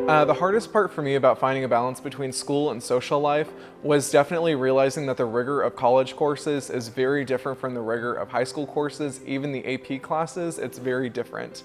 The hardest part for me about finding a balance between school and social life was definitely realizing that the rigor of college courses is very different from the rigor of high school courses. Even the AP classes, it's very different.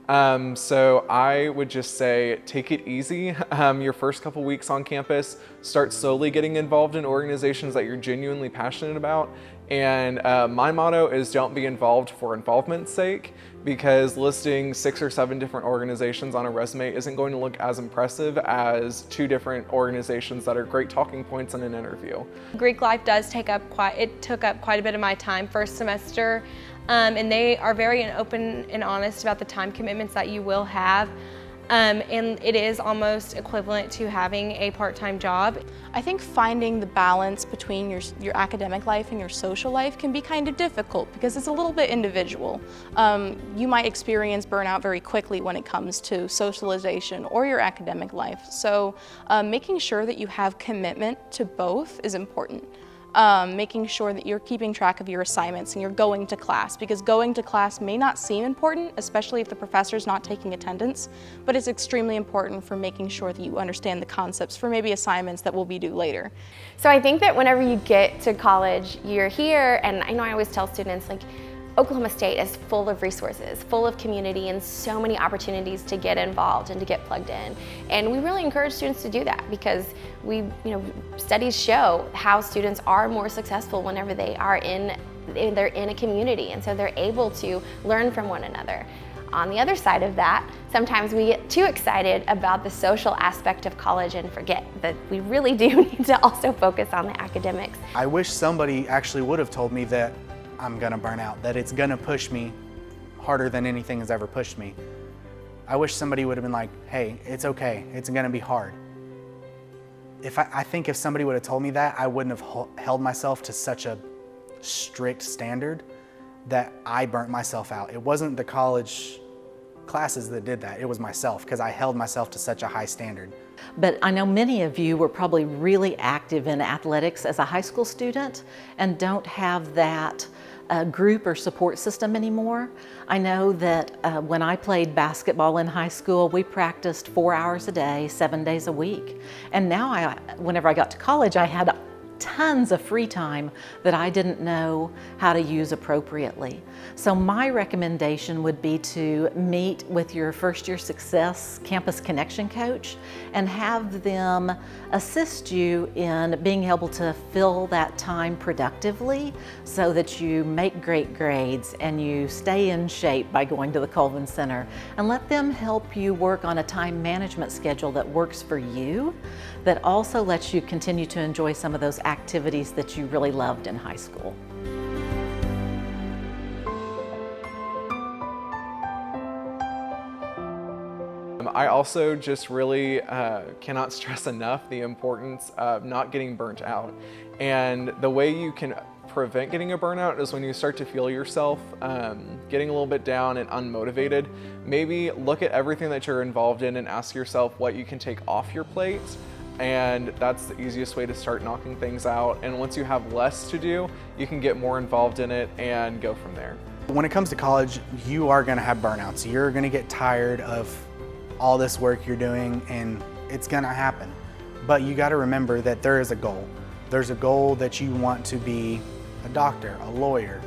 So I would just say, take it easy. Your first couple weeks on campus, start slowly getting involved in organizations that you're genuinely passionate about. And my motto is don't be involved for involvement's sake, because listing 6 or 7 different organizations on a resume isn't going to look as impressive as 2 different organizations that are great talking points in an interview. Greek life does took up quite a bit of my time first semester, and they are very open and honest about the time commitments that you will have. And it is almost equivalent to having a part-time job. I think finding the balance between your academic life and your social life can be kind of difficult because it's a little bit individual. You might experience burnout very quickly when it comes to socialization or your academic life. So making sure that you have commitment to both is important. Making sure that you're keeping track of your assignments and you're going to class, because going to class may not seem important, especially if the professor's not taking attendance, but it's extremely important for making sure that you understand the concepts for maybe assignments that will be due later. So I think that whenever you get to college, you're here, and I know I always tell students, like, Oklahoma State is full of resources, full of community, and so many opportunities to get involved and to get plugged in. And we really encourage students to do that because studies show how students are more successful whenever they're in a community, and so they're able to learn from one another. On the other side of that, sometimes we get too excited about the social aspect of college and forget that we really do need to also focus on the academics. I wish somebody actually would have told me that I'm gonna burn out, that it's gonna push me harder than anything has ever pushed me. I wish somebody would have been like, hey, it's okay, it's gonna be hard. I think if somebody would have told me that, I wouldn't have held myself to such a strict standard that I burnt myself out. It wasn't the college classes that did that, it was myself, because I held myself to such a high standard. But I know many of you were probably really active in athletics as a high school student and don't have that group or support system anymore. I know that when I played basketball in high school, we practiced 4 hours a day, 7 days a week. And now whenever I got to college, I had tons of free time that I didn't know how to use appropriately. So my recommendation would be to meet with your first year success campus connection coach and have them assist you in being able to fill that time productively so that you make great grades and you stay in shape by going to the Colvin Center, and let them help you work on a time management schedule that works for you, that also lets you continue to enjoy some of those activities that you really loved in high school. I also just really cannot stress enough the importance of not getting burnt out. And the way you can prevent getting a burnout is when you start to feel yourself getting a little bit down and unmotivated. Maybe look at everything that you're involved in and ask yourself what you can take off your plate. And that's the easiest way to start knocking things out. And once you have less to do, you can get more involved in it and go from there. When it comes to college, you are gonna have burnouts. You're gonna get tired of all this work you're doing, and it's gonna happen. But you gotta remember that there is a goal. There's a goal that you want to be a doctor, a lawyer,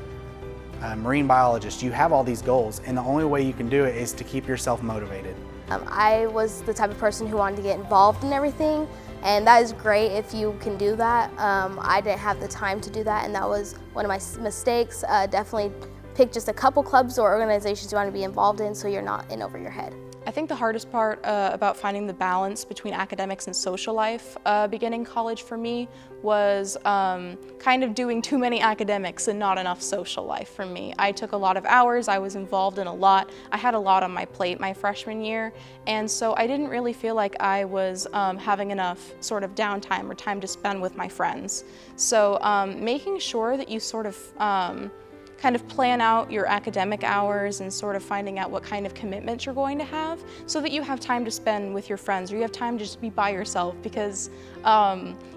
a marine biologist. You have all these goals, and the only way you can do it is to keep yourself motivated. I was the type of person who wanted to get involved in everything, and that is great if you can do that. I didn't have the time to do that, and that was one of my mistakes. Definitely pick just a couple clubs or organizations you want to be involved in so you're not in over your head. I think the hardest part about finding the balance between academics and social life beginning college for me was kind of doing too many academics and not enough social life for me. I took a lot of hours, I was involved in a lot. I had a lot on my plate my freshman year, and so I didn't really feel like I was having enough sort of downtime or time to spend with my friends. So making sure that you sort of kind of plan out your academic hours and sort of finding out what kind of commitments you're going to have so that you have time to spend with your friends or you have time to just be by yourself, because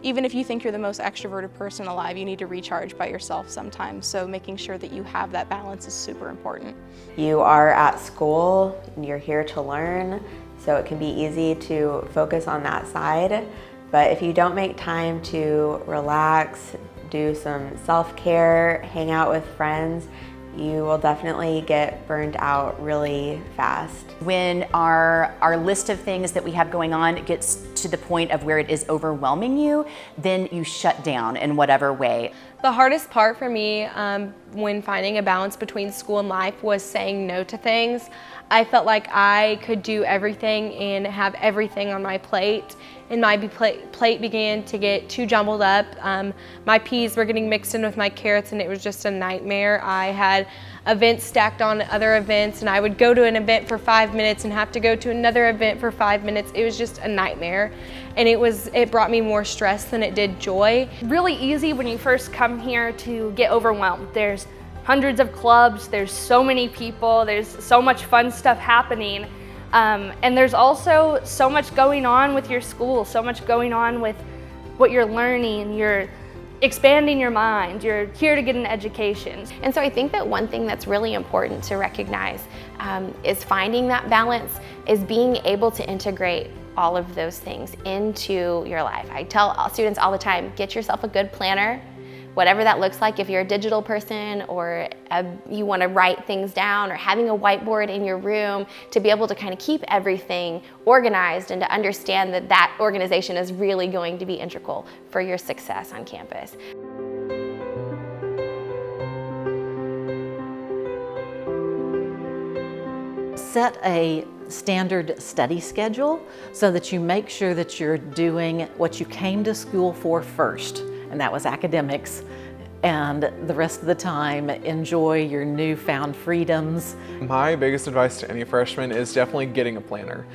even if you think you're the most extroverted person alive, you need to recharge by yourself sometimes. So making sure that you have that balance is super important. You are at school and you're here to learn, so it can be easy to focus on that side. But if you don't make time to relax, do some self-care, hang out with friends, you will definitely get burned out really fast. When our list of things that we have going on gets to the point of where it is overwhelming you, then you shut down in whatever way. The hardest part for me when finding a balance between school and life was saying no to things. I felt like I could do everything and have everything on my plate, and my plate began to get too jumbled up. My peas were getting mixed in with my carrots, and it was just a nightmare. I had events stacked on other events, and I would go to an event for 5 minutes and have to go to another event for 5 minutes. It was just a nightmare, and it brought me more stress than it did joy. Really easy when you first come here to get overwhelmed. There's hundreds of clubs, there's so many people, there's so much fun stuff happening. And there's also so much going on with your school, so much going on with what you're learning. You're expanding your mind, you're here to get an education. And so I think that one thing that's really important to recognize is finding that balance, is being able to integrate all of those things into your life. I tell students all the time, get yourself a good planner, whatever that looks like. If you're a digital person or you want to write things down, or having a whiteboard in your room to be able to kind of keep everything organized and to understand that that organization is really going to be integral for your success on campus. Set a standard study schedule so that you make sure that you're doing what you came to school for first, and that was academics, and the rest of the time enjoy your newfound freedoms. My biggest advice to any freshman is definitely getting a planner.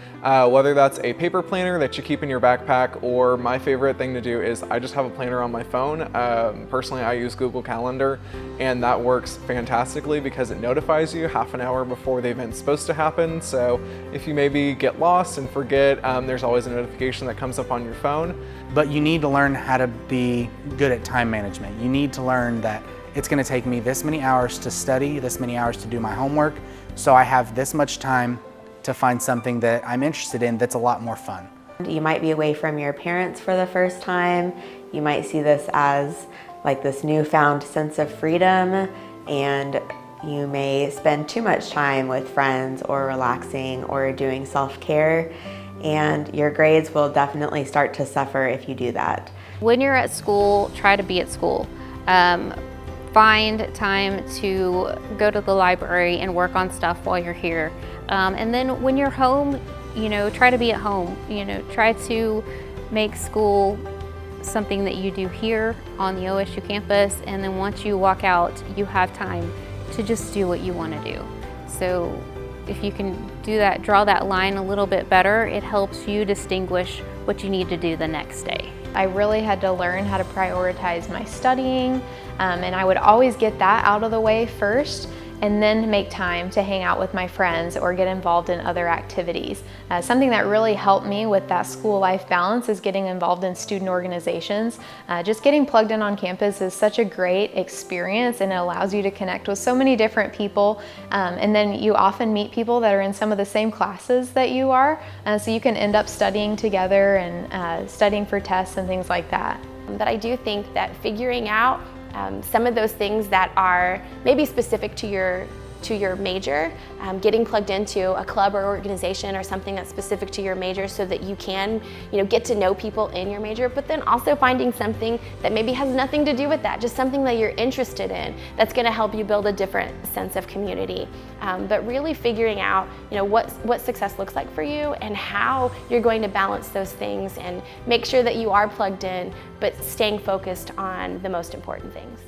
Whether that's a paper planner that you keep in your backpack, or my favorite thing to do is I just have a planner on my phone. Personally, I use Google Calendar, and that works fantastically because it notifies you half an hour before the event's supposed to happen. So if you maybe get lost and forget, there's always a notification that comes up on your phone. But you need to learn how to be good at time management. You need to learn that it's going to take me this many hours to study, this many hours to do my homework, so I have this much time to find something that I'm interested in that's a lot more fun. You might be away from your parents for the first time. You might see this as like this newfound sense of freedom, and you may spend too much time with friends or relaxing or doing self-care, and your grades will definitely start to suffer if you do that. When you're at school, try to be at school. Find time to go to the library and work on stuff while you're here. And then when you're home, try to be at home. Try to make school something that you do here on the OSU campus, and then once you walk out, you have time to just do what you want to do. So if you can do that, draw that line a little bit better, it helps you distinguish what you need to do the next day. I really had to learn how to prioritize my studying, and I would always get that out of the way first, and then make time to hang out with my friends or get involved in other activities. Something that really helped me with that school life balance is getting involved in student organizations. Just getting plugged in on campus is such a great experience, and it allows you to connect with so many different people, and then you often meet people that are in some of the same classes that you are, so you can end up studying together and studying for tests and things like that. But I do think that figuring out some of those things that are maybe specific to your major, getting plugged into a club or organization or something that's specific to your major so that you can get to know people in your major, but then also finding something that maybe has nothing to do with that, just something that you're interested in that's going to help you build a different sense of community. But really figuring out what success looks like for you and how you're going to balance those things and make sure that you are plugged in, but staying focused on the most important things.